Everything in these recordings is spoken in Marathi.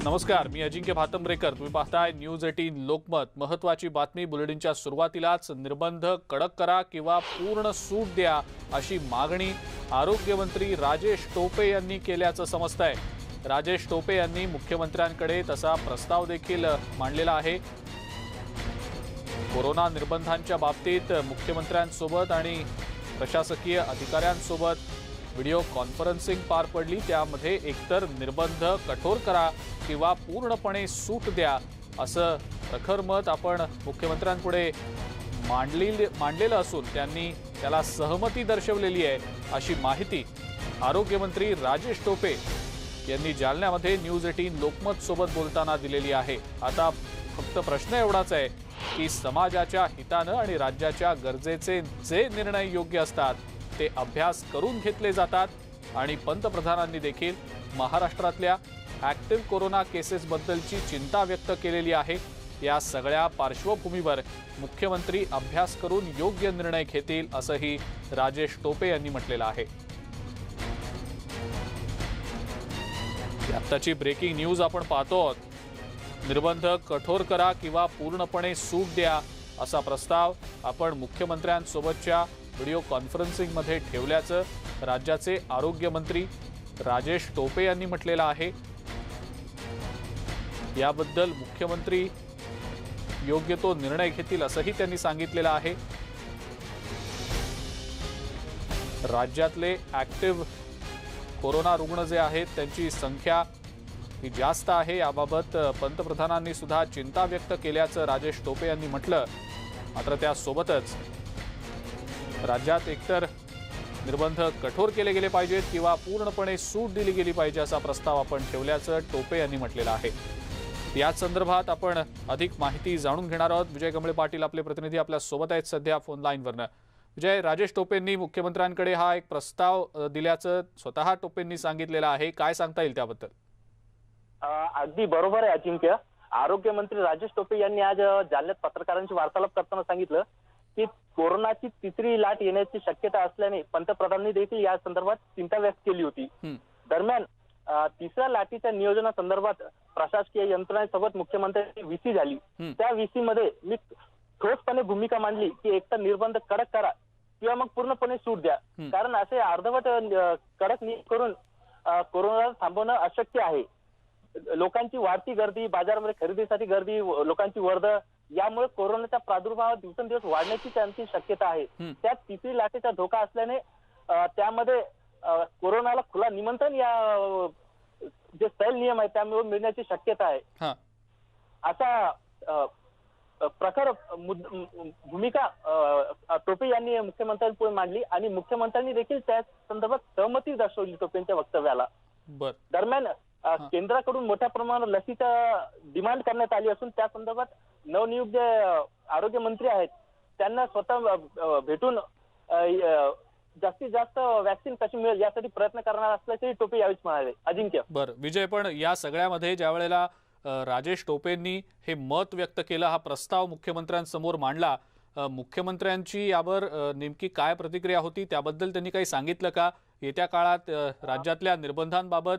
नमस्कार, मी अजिंक्य भातंब्रेकर. तुम्ही पाहताय न्यूज 18 लोकमत. महत्त्वाची बातमी बुलेटिनच्या सुरुवातीलाच. निर्बंध कडक करा किंवा पूर्ण सूट द्या अशी मागणी आरोग्यमंत्री राजेश टोपे यांनी केल्याचं समजतंय. राजेश टोपे यांनी मुख्यमंत्र्यांकडे तसा प्रस्ताव देखील मांडलेला आहे. कोरोना निर्बंधांच्या बाबतीत मुख्यमंत्र्यांसोबत आणि प्रशासकीय अधिकाऱ्यांसोबत व्हिडिओ कॉन्फरन्सिंग पार पडली. त्यामध्ये एकतर निर्बंध कठोर करा किंवा पूर्णपणे सूट द्या असं प्रखर मत आपण मुख्यमंत्र्यांपुढे मांडलेलं असून त्यांनी त्याला सहमती दर्शवलेली आहे अशी माहिती आरोग्यमंत्री राजेश टोपे यांनी जालन्यामध्ये न्यूज 18 लोकमत सोबत बोलताना दिलेली आहे. आता फक्त प्रश्न एवढाच आहे की समाजाच्या हितानं आणि राज्याच्या गरजेचे जे निर्णय योग्य असतात ते अभ्यास करून घेतले जातात आणि पंतप्रधानांनी देखील महाराष्ट्रातल्या ऍक्टिव्ह कोरोना केसेसबद्दलची चिंता व्यक्त केलेली आहे. या सगळ्या पार्श्वभूमीवर मुख्यमंत्री अभ्यास करून योग्य निर्णय घेतील असंही राजेश टोपे यांनी म्हटलेलं आहे. आत्ताची ब्रेकिंग न्यूज आपण पाहतो आहोत. निर्बंध कठोर करा किंवा पूर्णपणे सूट द्या असा प्रस्ताव आपण मुख्यमंत्र्यांसोबतच्या व्हिडिओ कॉन्फरन्सिंगमध्ये ठेवल्याचं राज्याचे आरोग्यमंत्री राजेश टोपे यांनी म्हटलेलं आहे. याबद्दल मुख्यमंत्री योग्य तो निर्णय घेतील असंही त्यांनी सांगितलेलं आहे. राज्यातले ऍक्टिव्ह कोरोना रुग्ण जे आहेत त्यांची संख्या ही जास्त आहे. याबाबत पंतप्रधानांनी सुद्धा चिंता व्यक्त केल्याचं राजेश टोपे यांनी म्हटलं. मात्र त्यासोबतच राज्यात एकतर निर्बंध कठोर केले गेले पाहिजेत किंवा पूर्णपणे सूट दिली गेली पाहिजे असा प्रस्ताव आपण ठेवल्याचं टोपे यांनी म्हटलेलं आहे. याच संदर्भात आपण अधिक माहिती जाणून घेणार आहोत. विजय कमळे पाटील आपले प्रतिनिधी आपल्या सोबत आहेत सध्या फोन लाईनवरनं. विजय, राजेश टोपेंनी मुख्यमंत्र्यांकडे हा एक प्रस्ताव दिल्याचं स्वतः टोपेंनी सांगितलेलं आहे. काय सांगता येईल त्याबद्दल? अगदी बरोबर आहे अजिंक्य. आरोग्यमंत्री राजेश टोपे यांनी आज जालन्यात पत्रकारांशी वार्तालाप करताना सांगितलं की कोरोनाची तिसरी लाट येण्याची शक्यता असल्याने पंतप्रधानांनी देखील या संदर्भात चिंता व्यक्त केली होती. दरम्यान तिसऱ्या लाटेच्या नियोजनासंदर्भात प्रशासकीय यंत्रणेसोबत मुख्यमंत्र्यांची व्हीसी झाली. त्या व्हीसी मध्ये मी ठोसपणे भूमिका मांडली की एकतर निर्बंध कडक करा किंवा मग पूर्णपणे सूट द्या. कारण असे अर्धवट कडक नियम करून कोरोना थांबवणं अशक्य आहे. लोकांची वाढती गर्दी, बाजारामध्ये खरेदीसाठी गर्दी, लोकांची वर्दळ यामुळे कोरोनाचा प्रादुर्भाव दिवसेंदिवस वाढण्याची त्यांची शक्यता आहे. त्यात तिसरी लाटेचा धोका असल्याने त्यामध्ये कोरोनाला खुला निमंत्रण या जे स्थल नियम आहे त्यामुळे मिळण्याची शक्यता आहे. असा प्रखर भूमिका टोपे यांनी मुख्यमंत्र्यांपुढे मांडली आणि मुख्यमंत्र्यांनी देखील त्या संदर्भात सहमती दर्शवली टोपेंच्या वक्तव्याला. दरम्यान केंद्राकडून मोठ्या प्रमाणावर लसीचा डिमांड करण्यात आली असून त्या संदर्भात नवनियुक्त आरोग्य मंत्री आहेत त्यांना स्वतः भेटून जास्तीत जास्त वॅक्सिन कशी मिळेल यासाठी प्रयत्न करणार असल्याचे टोपे यावेळी म्हणाले. अजिंक्य. बरं विजय, पण या सगळ्यामध्ये ज्या वेळेला राजेश टोपेंनी हे मत व्यक्त केलं, हा प्रस्ताव मुख्यमंत्र्यांसमोर मांडला, मुख्यमंत्र्यांची यावर नेमकी काय प्रतिक्रिया होती त्याबद्दल त्यांनी काही सांगितलं का? येत्या काळात राज्यातल्या निर्बंधांबाबत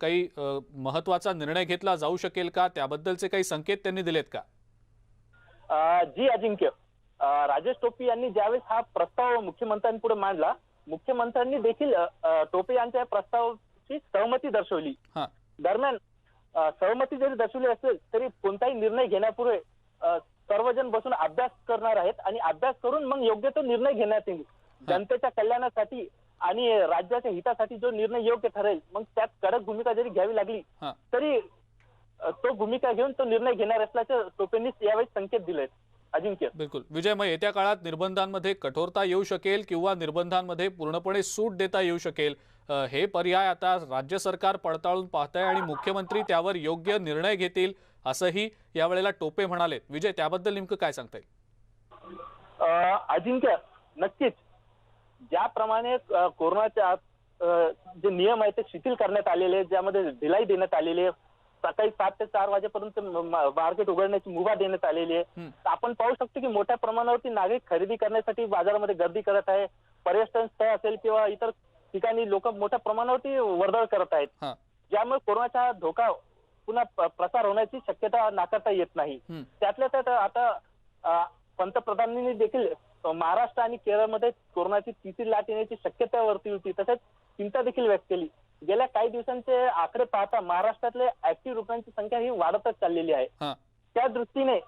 काही महत्वाचा निर्णय घेतला जाऊ शकेल का? त्याबद्दलचे काही संकेत त्यांनी दिलेत का? जी अजिंक्य, राजेश टोपे यांनी ज्यावेळेस हा प्रस्ताव मुख्यमंत्र्यांपुढे मांडला, मुख्यमंत्र्यांनी देखील टोपे यांच्या प्रस्तावाची सहमती दर्शवली. दरम्यान सहमती जरी दर्शवली असेल तरी कोणताही निर्णय घेण्यापूर्वी सर्वजण बसून अभ्यास करणार आहेत आणि अभ्यास करून मग योग्य तो निर्णय घेण्यात येईल. जनतेच्या कल्याणासाठी आणि राज्याच्या हितासाठी जो निर्णय योग्य ठरेल मग त्यात कडक भूमिका जरी घ्यावी लागली तरी तो भूमिका घेऊन तो निर्णय घेणार असल्याचे टोपेंनी यावेळी संकेत दिलेत. अजिंक्य. बिलकुल विजय, मग येत्या काळात निर्बंधांमध्ये कठोरता येऊ शकेल किंवा निर्बंधांमध्ये पूर्णपणे सूट देता येऊ शकेल, हे पर्याय आता राज्य सरकार पडताळून पाहतंय आणि मुख्यमंत्री त्यावर योग्य निर्णय घेतील असंही यावेळेला टोपे म्हणाले. विजय, त्याबद्दल नेमकं काय सांगता येईल? अजिंक्य, नक्कीच ज्याप्रमाणे कोरोनाच्या जे नियम आहेत ते शिथिल करण्यात आलेले, ज्यामध्ये ढिलाई देण्यात आलेली आहे, सकाळी 7 ते 4 वाजेपर्यंत मार्केट उघडण्याची मुभा देण्यात आलेली आहे. आपण पाहू शकतो की मोठ्या प्रमाणावरती नागरिक खरेदी करण्यासाठी बाजारामध्ये गर्दी करत आहे. पर्यटन स्थळ असेल किंवा इतर ठिकाणी लोक मोठ्या प्रमाणावरती वर्दळ करत आहेत, ज्यामुळे कोरोनाचा धोका पुन्हा प्रसार होण्याची शक्यता नाकारता येत नाही. त्यातल्या त्यात आता पंतप्रधानांनी देखील महाराष्ट्र आणि केरळमध्ये कोरोनाची तिसरी लाट येण्याची शक्यता वर्तवली होती. तसेच चिंता देखील व्यक्त केली. गेल्या काही दिवसांचे आकडे पाहता महाराष्ट्रातले ऍक्टिव्ह रुग्णांची संख्या ही वाढतच चाललेली आहे. त्या दृष्टीने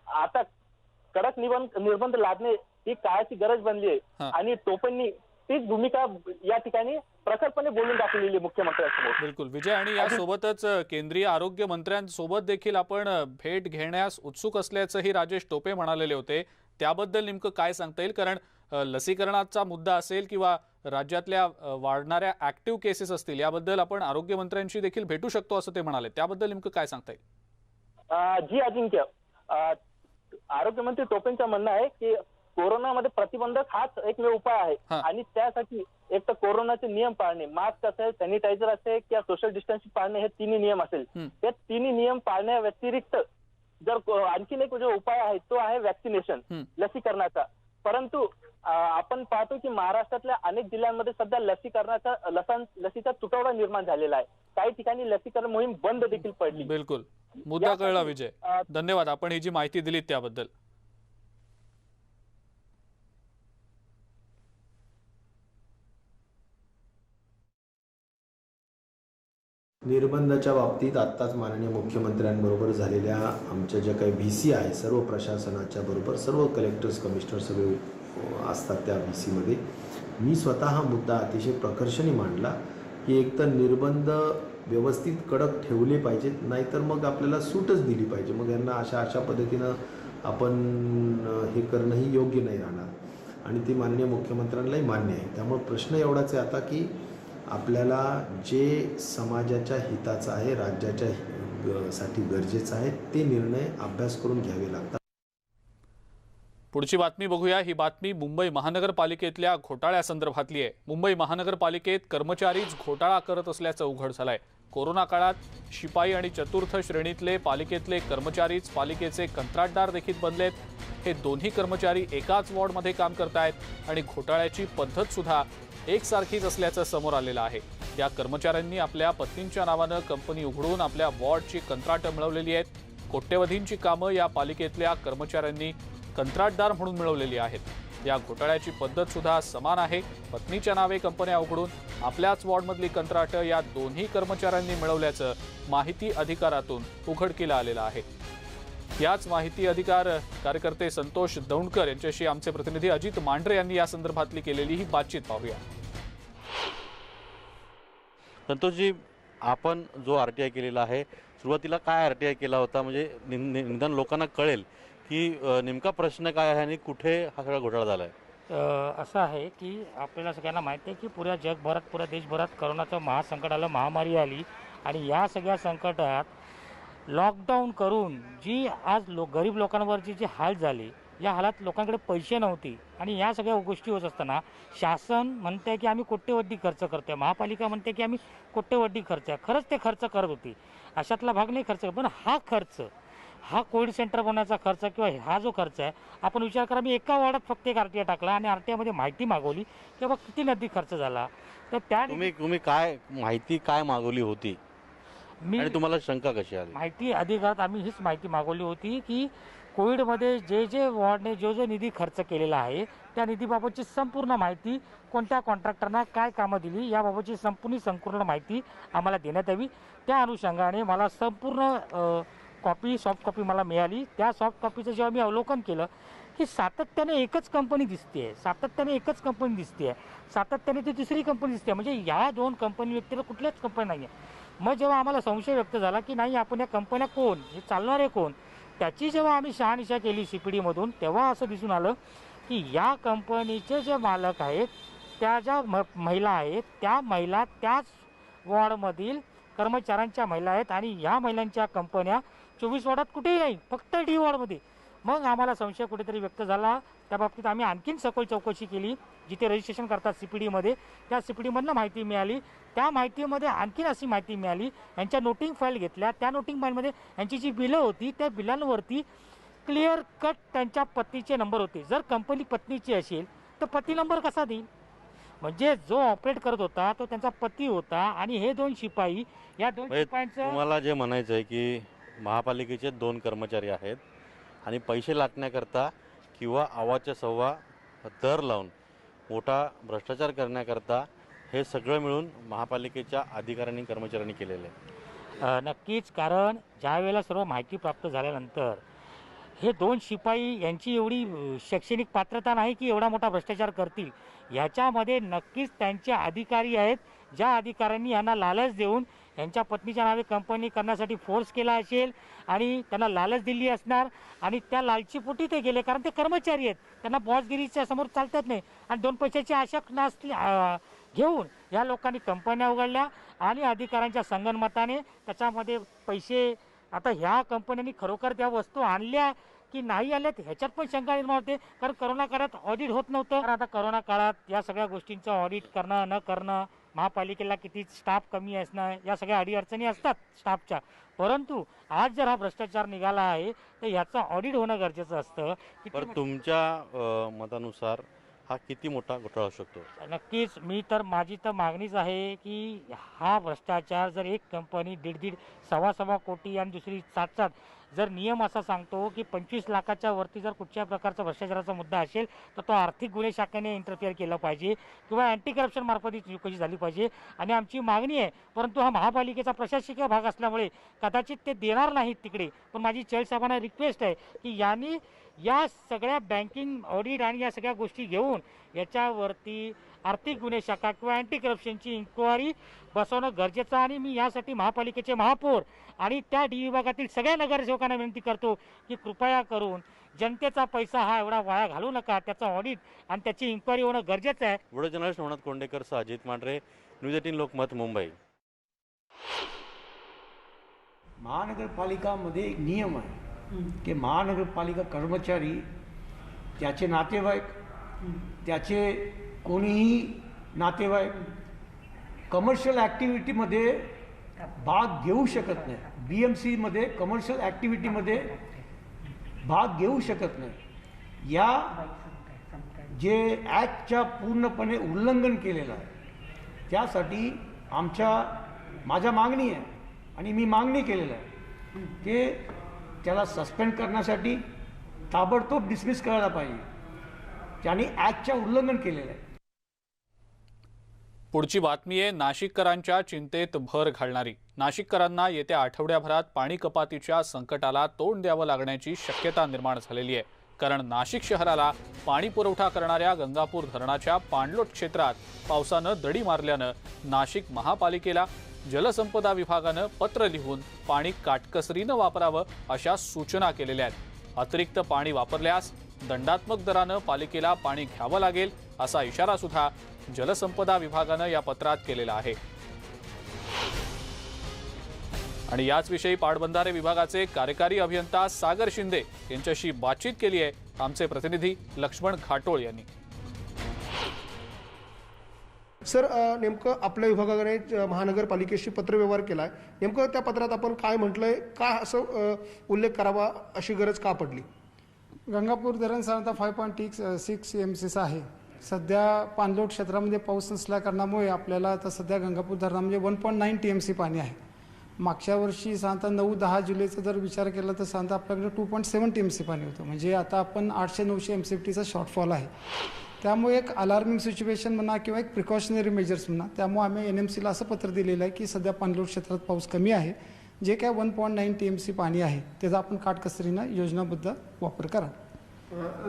आता कडक निर्बंध लादणे ही काळाची गरज बनली आहे आणि टोपेंनी तीच भूमिका या ठिकाणी प्रखरपणे बोलून दाखवलेली मुख्यमंत्र्यांसमोर. बिलकुल विजय, आणि यासोबतच केंद्रीय आरोग्य मंत्र्यांसोबत देखील आपण भेट घेण्यास उत्सुक असल्याचंही राजेश टोपे म्हणालेले होते. त्याबद्दल नेमकं काय सांगता येईल? कारण लसीकरणाचा मुद्दा असेल किंवा राज्यातल्या वाढणाऱ्या ऍक्टिव्ह केसेस असतील, याबद्दल आपण आरोग्य मंत्र्यांशी देखील भेटू शकतो असं ते म्हणाले. त्याबद्दल नेमकं काय सांगता येईल? जी अजिंक्य, आरोग्यमंत्री टोपेंचं म्हणणं आहे की कोरोनामध्ये प्रतिबंधक हाच एकमेव उपाय आहे आणि त्यासाठी एक तर कोरोनाचे नियम पाळणे, मास्क असेल, सॅनिटायझर असेल किंवा सोशल डिस्टन्सिंग पाळणे, हे तिन्ही नियम असेल. हे तिन्ही नियम पाळण्या व्यतिरिक्त जर आणखीन एक जो उपाय आहे तो आहे वॅक्सिनेशन, लसीकरणाचा. परंतु आपण पाहतो की महाराष्ट्रातल्या अनेक जिल्ह्यांमध्ये सध्या लसीचा तुटवडा निर्माण झालेला आहे. काही ठिकाणी लसीकरण मोहीम बंद देखील पडली. बिलकुल, मुद्दा कळला विजय. धन्यवाद, आपण ही जी माहिती दिली त्याबद्दल. निर्बंधाच्या बाबतीत आत्ताच माननीय मुख्यमंत्र्यांबरोबर झालेल्या आमच्या ज्या काही VC आहे सर्व प्रशासनाच्या बरोबर, सर्व कलेक्टर्स, कमिशनर सगळे असतात त्या VCमध्ये, मी स्वतः हा मुद्दा अतिशय प्रकर्षाने मांडला की एक तर निर्बंध व्यवस्थित कडक ठेवले पाहिजेत, नाहीतर मग आपल्याला सूटच दिली पाहिजे. मग यांना अशा पद्धतीनं आपण हे करणंही योग्य नाही राहणार आणि ते माननीय मुख्यमंत्र्यांनाही मान्य आहे. त्यामुळे प्रश्न एवढाच आहे आता की आपल्याला जे समाजाच्या हिताचं आहे, राज्याच्या साठी गरजेचं आहे, ते निर्णय अभ्यास करून घ्यावे लागतात. पुढची बातमी बघूया. ही बातमी मुंबई महानगरपालिकेतल्या घोटाळ्यासंदर्भातली आहे. मुंबई महानगरपालिकेत कर्मचारीच घोटाळा करत असल्याचं उघड झालंय. कोरोना काळात शिपाई आणि चतुर्थ श्रेणीतले पालिकेतले कर्मचारीच पालिकेचे कंत्राटदार देखील बनलेत. हे दोन्ही कर्मचारी एकाच वॉर्डमध्ये काम करतायत आणि घोटाळ्याची पद्धत सुद्धा एकसारखीच असल्याचं समोर आलेलं आहे. या कर्मचाऱ्यांनी आपल्या पत्नींच्या नावानं कंपनी उघडून आपल्या वॉर्डची कंत्राटं मिळवलेली आहेत. कोट्यवधींची कामं या पालिकेतल्या कर्मचाऱ्यांनी कंत्राटदार म्हणून मिळवलेली आहेत. या घोटाळ्याची पद्धत सुद्धा समान आहे. पत्नीच्या नावे कंपन्या उघडून आपल्याच वॉर्डमधली कंत्राटं या दोन्ही कर्मचाऱ्यांनी मिळवल्याचं माहिती अधिकारातून उघडकीला आलेलं आहे. याच माहिती अधिकार कार्यकर्ते संतोष दौंडकर यांच्याशी आमचे प्रतिनिधी अजित मांढरे यांनी या संदर्भातली केलेली ही बातचीत पाहूया. संतोषजी, आपण जो RTI केलेला आहे, सुरुवातीला काय RTI केला होता, म्हणजे निदान लोकांना कळेल की नेमका प्रश्न काय आहे आणि कुठे हा सगळा घोटाळा झाला आहे? असं आहे की आपल्याला सगळ्यांना माहिती आहे की पुऱ्या जगभरात, पुऱ्या देशभरात करोनाचं महासंकट आलं, महामारी आली आणि या सगळ्या संकटात लॉकडाऊन करून जी आज गरीब लोकांवरची जी हाल झाली, या हालात लोकांकडे पैसे नव्हते आणि या सगळ्या गोष्टी होत असताना शासन म्हणते की आम्ही कोट्यवधी खर्च करतोय, महापालिका म्हणते की आम्ही कोट्यवधी खर्च आहे. खरंच ते खर्च करत होती, अशातला भाग नाही खर्च, पण हा खर्च, हा कोविड सेंटर बनवण्याचा खर्च किंवा हा जो खर्च आहे, आपण विचार करा, मी एका वॉर्डात फक्त एक RTI टाकला आणि RTIमध्ये माहिती मागवली की बाबा किती नदी खर्च झाला. तर त्या तुम्ही काय माहिती काय मागवली होती आणि तुम्हाला शंका कशी आली? माहिती अधिकारात आम्ही हीच माहिती मागवली होती की कोविडमध्ये जे वॉर्डने जो निधी खर्च केलेला आहे त्या निधीबाबतची संपूर्ण माहिती, कोणत्या कॉन्ट्रॅक्टरना काय कामं दिली याबाबतची संपूर्ण माहिती आम्हाला देण्यात यावी. त्या अनुषंगाने मला संपूर्ण सॉफ्ट कॉपी मला मिळाली. त्या सॉफ्ट कॉपीचं जेव्हा मी अवलोकन केलं की सातत्याने एकच कंपनी दिसते, सातत्याने ती दुसरी कंपनी दिसते, म्हणजे या दोन कंपनी व्यतिरिक्त कुठल्याच कंपनी नाही आहे. मग जेव्हा आम्हाला संशय व्यक्त झाला की नाही, आपण या कंपन्या कोण, हे चालणारे कोण, त्याची जेव्हा आम्ही शहानिशा केली CPDमधून, तेव्हा असं दिसून आलं की या कंपनीचे जे मालक आहेत, त्या ज्या महिला आहेत, त्या महिला त्याच वॉर्डमधील कर्मचाऱ्यांच्या महिला आहेत आणि या महिलांच्या कंपन्या 24 वॉर्डात कुठेही नाही, फक्त D वॉर्डमध्ये. मग आम्हाला संशय कुठेतरी व्यक्त झाला. त्या बाबतीत आम्ही आणखीन सखोल चौकशी केली. जिथे रजिस्ट्रेशन करतात CPDमध्ये, त्या CPDमधनं माहिती मिळाली. त्या माहितीमध्ये आणखीन अशी माहिती मिळाली, यांच्या नोटिंग फाईल घेतल्या. त्या नोटिंग फाईलमध्ये यांची जी बिलं होती त्या बिलांवरती क्लिअर कट त्यांच्या पत्नीचे नंबर होते. जर कंपनी पत्नीची असेल तर पती नंबर कसा देईल? म्हणजे जो ऑपरेट करत होता तो त्यांचा पती होता आणि हे 2 शिपाई, या 2 म्हणजे शिपायांचं तुम्हाला जे म्हणायचं आहे की महापालिकेचे 2 कर्मचारी आहेत आणि पैसे लाटण्याकरता किंवा आवाच्या सव्वा दर लावून मोठा भ्रष्टाचार करण्याकरता हे सगळं मिळून महापालिकेच्या अधिकाऱ्यांनी कर्मचाऱ्यांनी केलेलं आहे. नक्कीच, कारण ज्या वेळेला सर्व माहिती प्राप्त झाल्यानंतर हे 2 शिपाई यांची एवढी शैक्षणिक पात्रता नाही की एवढा मोठा भ्रष्टाचार करतील. ह्याच्यामध्ये नक्कीच त्यांचे अधिकारी आहेत, ज्या अधिकाऱ्यांनी यांना लालच देऊन यांच्या पत्नीच्या नावे कंपनी करण्यासाठी फोर्स केला असेल आणि त्यांना लालच दिली असणार आणि त्या लालचीपोटी ते गेले, कारण ते कर्मचारी आहेत, त्यांना बॉसगिरीच्या समोर चालतात नाही आणि 2 पैशाची आशा नसली घेऊन या लोकांनी कंपन्या उघडल्या आणि अधिकाऱ्यांच्या संगनमताने त्याच्यामध्ये पैसे, आता ह्या कंपन्यांनी खरोखर त्या वस्तू आणल्या की नाही आल्यात ह्याच्यात पण शंका निर्माण होते, कारण करोना काळात ऑडिट होत नव्हतं. तर आता करोना काळात या सगळ्या गोष्टींचं ऑडिट करणं न करणं, महापालिकेला किती स्टाफ कमी असणं, या सगळ्या अडीअडचणी असतात स्टाफच्या, परंतु आज जर हा भ्रष्टाचार निघाला आहे तर याचं ऑडिट होणं गरजेचं असतं. पण तुमच्या मतानुसार हा किती मोठा घोटाळा असू शकतो? नक्कीच, माझी तर मागणीच आहे की हा भ्रष्टाचार जर एक कंपनी 1.5 सव्वा कोटी आणि दुसरी 7 जर नियम असा सांगतो की 25 लाखाच्या वरती जर कुठच्या प्रकारचा भ्रष्टाचाराचा मुद्दा असेल तर तो आर्थिक गुन्हे शाखेने इंटरफिअर केलं पाहिजे किंवा अँटी करप्शन मार्फत ही चौकशी झाली पाहिजे आणि आमची मागणी आहे. परंतु हा महापालिकेचा प्रशासकीय भाग असल्यामुळे कदाचित ते देणार नाहीत तिकडे. पण माझी साहेबांना रिक्वेस्ट आहे की यांनी या सगळ्या बँकिंग ऑडिट आणि या सगळ्या गोष्टी घेऊन याच्यावरती आर्थिक गुन्हे शाखा किंवा अँटी करप्शनची इन्क्वायरी बसवणं गरजेचं आहे. आणि मी यासाठी महापालिकेचे महापौर आणि त्या डी विभागातील सगळ्या नगरसेवकांना विनंती करतो की कृपया करून जनतेचा पैसा हा एवढा वाया घालू नका, त्याचं ऑडिट आणि त्याची इन्क्वायरी होणं गरजेचं आहे. व्हिडिओ जर्नलिस्ट नवनाथ कोंडेकरसह अजित मांढरे, न्यूज 18 लोकमत, मुंबई. महानगरपालिकामध्ये एक नियम आहे की महानगरपालिका कर्मचारी, त्याचे नातेवाईक, त्याचे कोणीही नातेवाईक कमर्शियल ॲक्टिव्हिटीमध्ये भाग घेऊ शकत नाही. BMCमध्ये कमर्शियल ॲक्टिव्हिटीमध्ये भाग घेऊ शकत नाही. या जे ॲक्टच्या पूर्णपणे उल्लंघन केलेलं आहे त्यासाठी माझ्या मागणी आहे आणि मी मागणी केलेलं आहे की त्याला सस्पेंड करण्यासाठी ताबडतोब डिसमिस करायला पाहिजे. त्यांनी ॲक्टच्या उल्लंघन केलेलं आहे. पुढची बातमी आहे नाशिककरांच्या चिंतेत भर घालणारी. नाशिककरांना येत्या आठवड्याभरात पाणी कपातीच्या संकटाला तोंड द्यावं लागण्याची शक्यता निर्माण झालेली आहे. कारण नाशिक शहराला पाणी पुरवठा करणाऱ्या गंगापूर धरणाच्या पाणलोट क्षेत्रात पावसानं दडी मारल्यानं नाशिक महापालिकेला जलसंपदा विभागानं पत्र लिहून पाणी काटकसरीनं वापरावं अशा सूचना केलेल्या आहेत. अतिरिक्त पाणी वापरल्यास दंडात्मक दरानं पालिकेला पाणी घ्यावं लागेल असा इशारा सुद्धा जलसंपदा विभागानं या पत्रात केलेला आहे. आणि याच विषयी पाटबंधारे विभागाचे कार्यकारी अभियंता सागर शिंदे यांच्याशी बातचीत केली आहे आमचे प्रतिनिधी लक्ष्मण घाटोळ यांनी. सर, नेमकं आपल्या विभागाने महानगरपालिकेशी पत्रव्यवहार केलाय, नेमकं त्या पत्रात आपण काय म्हटलंय, का असं उल्लेख करावा अशी गरज का पडली? गंगापूर धरण साधारणतः 5.6 MCS आहे. सध्या पाणलोट क्षेत्रामध्ये पाऊस नसल्या कारणामुळे आपल्याला आता सध्या गंगापूर धरणामध्ये 1.9 TMC पाणी आहे. मागच्या वर्षी साधारणतः 9-10 जुलैचा जर विचार केला तर साधारणतः आपल्याकडे 2.7 TMC पाणी होतं. म्हणजे आता आपण 800-900 MCFTचा शॉर्टफॉल आहे. त्यामुळे एक अलार्मिंग सिच्युएशन म्हणा किंवा एक प्रिकॉशनरी मेजर्स म्हणा, त्यामुळे आम्ही NMCला असं पत्र दिलेलं आहे की सध्या पाणलोट क्षेत्रात पाऊस कमी आहे, जे काय 1.9 TMC पाणी आहे त्याचा आपण काटकसरीनं योजनाबद्ध वापर करा.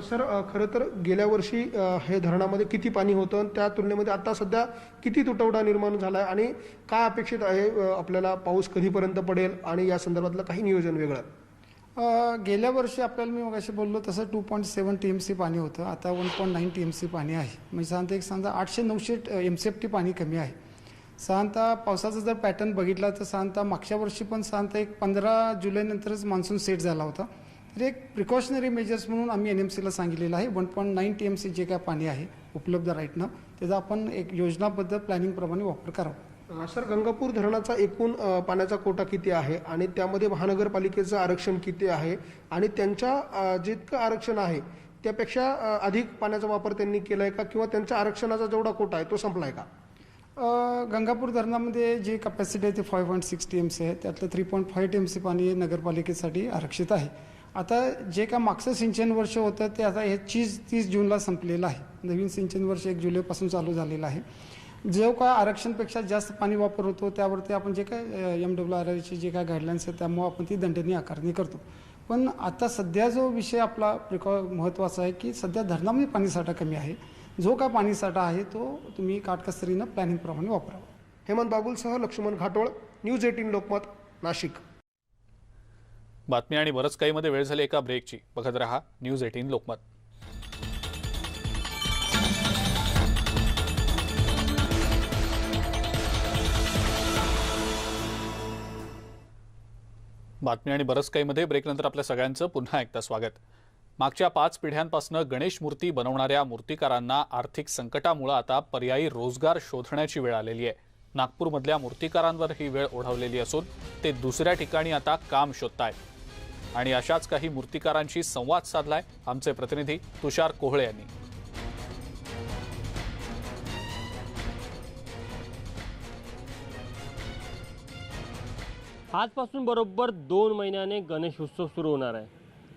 सर, खरं तर गेल्या वर्षी हे धरणामध्ये किती पाणी होतं, त्या तुलनेमध्ये आता सध्या किती तुटवडा निर्माण झाला आहे आणि काय अपेक्षित आहे आपल्याला, पाऊस कधीपर्यंत पडेल आणि या संदर्भातलं काही नियोजन वेगळं? गेल्या वर्षी आपल्याला मी मगाशी बोललो तसं 2.7 TMC पाणी होतं, आता 1.9 TMC पाणी आहे. म्हणजे साधारणतः 800-900 MCFT पाणी कमी आहे. साधारणतः पावसाचा जर पॅटर्न बघितला तर साधारणतः मागच्या वर्षी पण साधारणतः एक 15 जुलैनंतरच मान्सून सेट झाला होता. तर एक प्रिकॉशनरी मेजर्स म्हणून आम्ही NMCला सांगितलेलं आहे 1.9 TMC जे काय पाणी आहे उपलब्ध राईटनं त्याचा आपण एक योजनाबद्ध प्लॅनिंगप्रमाणे वापर करावा. सर, गंगापूर धरणाचा एकूण पाण्याचा कोटा किती आहे आणि त्यामध्ये महानगरपालिकेचं आरक्षण किती आहे आणि त्यांच्या जितकं आरक्षण आहे त्यापेक्षा अधिक पाण्याचा वापर त्यांनी केला आहे का, किंवा त्यांच्या आरक्षणाचा जेवढा कोटा आहे तो संपला आहे का? गंगापूर धरणामध्ये जी कॅपॅसिटी आहे ती 5.6 TMC आहे. त्यातलं 3.5 TMC पाणी नगरपालिकेसाठी आरक्षित आहे. आता जे का मागचं सिंचन वर्ष होतं ते आता हे 30 जूनला संपलेलं आहे. नवीन सिंचन वर्ष 1 जुलैपासून चालू झालेलं आहे. जो का आरक्षणपेक्षा जास्त पाणी वापर होतो त्यावरती आपण जे काय MWRAचे जे काय गाईडलाईन्स आहेत त्यामुळे आपण ती दंडनीय आकारणी करतो. पण आता सध्या जो विषय आपला महत्त्वाचा आहे की सध्या धरणामध्ये पाणीसाठा कमी आहे. जो का पाणीसाठा आहे तो तुम्ही काटकसरीनं प्लॅनिंगप्रमाणे वापरावा. हेमंत बागुलसह लक्ष्मण घाटोळ, न्यूज 18 लोकमत, नाशिक. बातमी आणि बरंच काही मध्ये वेळ झाली एका ब्रेकची. बघत रहा न्यूज 18 लोकमत. बातमी आणि बरंच काही मध्ये ब्रेकनंतर आपल्या सगळ्यांचं पुन्हा एकदा स्वागत. मागच्या 5 पिढ्यांपासून गणेश मूर्ती बनवणाऱ्या मूर्तिकारांना आर्थिक संकटामुळे आता पर्यायी रोजगार शोधण्याची वेळ आलेली आहे. नागपूरमधल्या मूर्तिकारांवर ही वेळ ओढवलेली असून ते दुसऱ्या ठिकाणी आता काम शोधतायत. आणि अशाच काही मूर्तिकारांशी संवाद साधलाय आमचे प्रतिनिधी तुषार कोहळे यांनी. आजपासून बरोबर 2 महिन्याने गणेश उत्सव सुरू होणार आहे.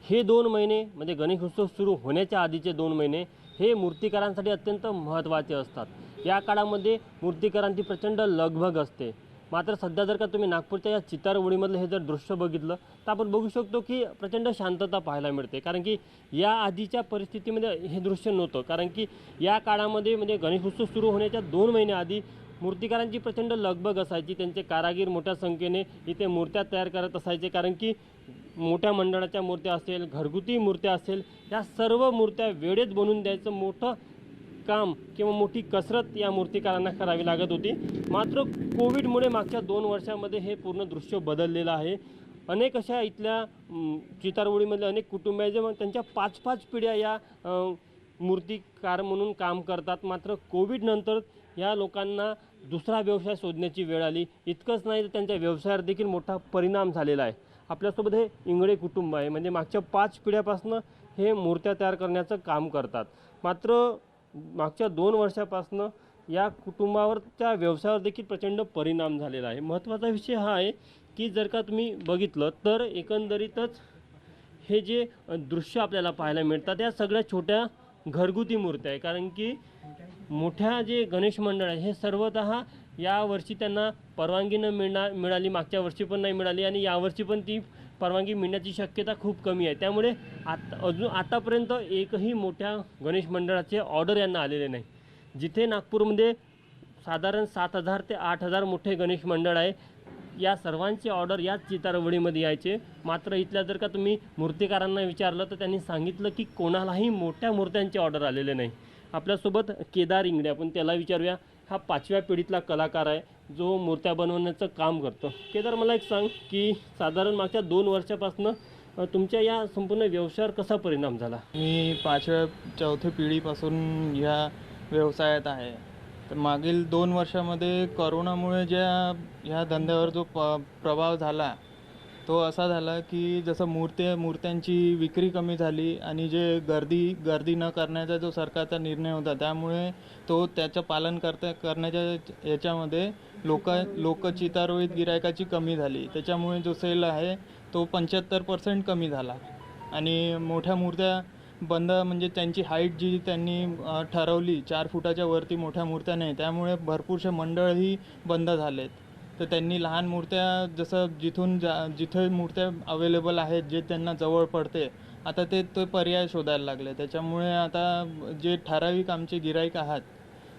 हे 2 महिने म्हणजे गणेश उत्सव सुरू होण्याच्या आधीचे 2 महिने हे मूर्तिकारांसाठी अत्यंत महत्त्वाचे असतात. या काळामध्ये मूर्तिकारांची प्रचंड लगबग असते. मात्र सध्या जर का तुम्ही नागपूरच्या या चितारवडीमधलं हे जर दृश्य बघितलं तर आपण बघू शकतो की प्रचंड शांतता पाहायला मिळते. कारण की या आधीच्या परिस्थितीमध्ये हे दृश्य नव्हतं. कारण की या काळामध्ये म्हणजे गणेश उत्सव सुरू होण्याच्या 2 महिन्याआधी मूर्तिकारांची प्रचंड लगबग असायची. त्यांचे कारागीर मोठ्या संख्येने इथे मूर्त्या तयार करत असायचे. कारण की मोठ्या मंडळाच्या मूर्त्या असेल, घरगुती मूर्त्या असेल, या सर्व मूर्त्या वेळेत बनवून द्यायचं मोठं काम किंवा मोठी कसरत या मूर्तिकारांना करावी लागत होती. मात्र कोविडमुळे मागच्या 2 वर्षामध्ये हे पूर्ण दृश्य बदललेलं आहे. अनेक अशा इथल्या चितारवडीमधले अनेक कुटुंब आहे जे मग त्यांच्या 5-5 पिढ्या या मूर्तिकार म्हणून काम करतात. मात्र कोविडनंतर या लोकांना दुसरा व्यवसाय शोधण्याची वेळ आली. इतकंच नाही तर त्यांच्या व्यवसायावर देखील मोठा परिणाम झालेला आहे. आपल्यासोबत हे इंगळे कुटुंब आहे. म्हणजे मागच्या 5 पिढ्यापासून हे मूर्त्या तयार करण्याचं काम करतात. मात्र मागच्या 2 वर्षापासून या कुटुंबावरच्या व्यवसायावर देखील प्रचंड परिणाम झालेला आहे. महत्त्वाचा विषय हा आहे की जर का तुम्ही बघितलं तर एकंदरीतच हे जे दृश्य आपल्याला पाहायला मिळतात या सगळ्या छोट्या घरगुती मूर्त्या आहे. कारण की मोठ्या जे गणेश मंडळ आहे हे सर्वतः यावर्षी त्यांना परवानगी न मिळाली. मागच्या वर्षी पण नाही मिळाली आणि यावर्षी पण ती परवानगी मिळण्याची शक्यता खूप कमी आहे. त्यामुळे आतापर्यंत एकही मोठ्या गणेश मंडळाचे ऑर्डर यांना आलेले नाही. जिथे नागपूरमध्ये साधारण 7,000 ते 8,000 मोठे गणेश मंडळ आहे, या सर्वांचे ऑर्डर याच चितारवडीमध्ये यायचे. मात्र इथल्या जर का तुम्ही मूर्तिकारांना विचारलं तर त्यांनी सांगितलं की कोणालाही मोठ्या मूर्त्यांचे ऑर्डर आलेले नाही. आपल्यासोबत केदार इंगडे, आपण त्याला विचारूया. हा 5व्या पिढीतला कलाकार आहे जो मूर्त्या बनवण्याचं काम करतो. केदार, मला एक सांग की साधारण मागच्या 2 वर्षापासून तुमच्या या संपूर्ण व्यवसायावर कसा परिणाम झाला? मी 5व्या-4थी पिढीपासून ह्या व्यवसायात आहे. तर मागील 2 वर्षामध्ये कोरोनामुळे ह्या धंद्यावर जो प्रभाव झाला तो असा झाला की जसं मूर्त्यांची विक्री कमी झाली आणि जे गर्दी न करण्याचा जो सरकारचा निर्णय होता त्यामुळे त्याचं पालन करण्याच्या याच्यामध्ये लोक चितारवडीत गिरायकाची कमी झाली. त्याच्यामुळे जो सेल आहे तो 75% कमी झाला. आणि मोठ्या मूर्त्या बंद, म्हणजे त्यांची हाईट जी त्यांनी ठरवली 4 फुटाच्या वरती मोठ्या मूर्त्या नाही, त्यामुळे भरपूरसे मंडळही बंद झालेत. तर त्यांनी लहान मूर्त्या जसं जिथे मूर्त्या अवेलेबल आहेत जे त्यांना जवळ पडते आता ते पर्याय शोधायला लागले. त्याच्यामुळे आता जे ठराविक आमचे गिराईक आहात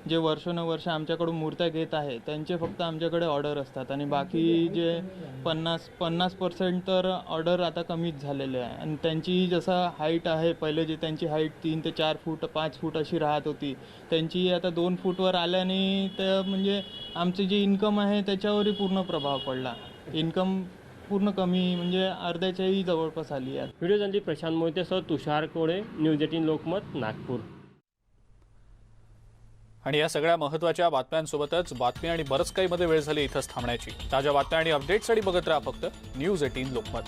जे वर्षानुवर्ष आमच्याकडून मूर्त्या घेत आहेत त्यांचे फक्त आमच्याकडे ऑर्डर असतात आणि बाकी जे 50% तर ऑर्डर आता कमीच झालेले आहे. आणि त्यांची जसं हाईट आहे, पहिले जे त्यांची हाईट 3 ते 4 फूट 5 फूट अशी राहत होती त्यांची आता 2 फूटवर आल्याने तर म्हणजे आमची जी इन्कम आहे त्याच्यावरही पूर्ण प्रभाव पडला. इन्कम पूर्ण कमी, म्हणजे अर्ध्याच्याही जवळपास आली आहे. व्हिडिओ जर्नलिस्ट प्रशांत मोहितेसह तुषार कोळे, न्यूज 18 लोकमत, नागपूर. आणि या सगळ्या महत्त्वाच्या बातम्यांसोबतच बातमी आणि बरंच काही मध्ये वेळ झाली इथंच थांबण्याची. ताज्या बातम्या आणि अपडेट्ससाठी बघत राहा फक्त न्यूज 18 लोकमत.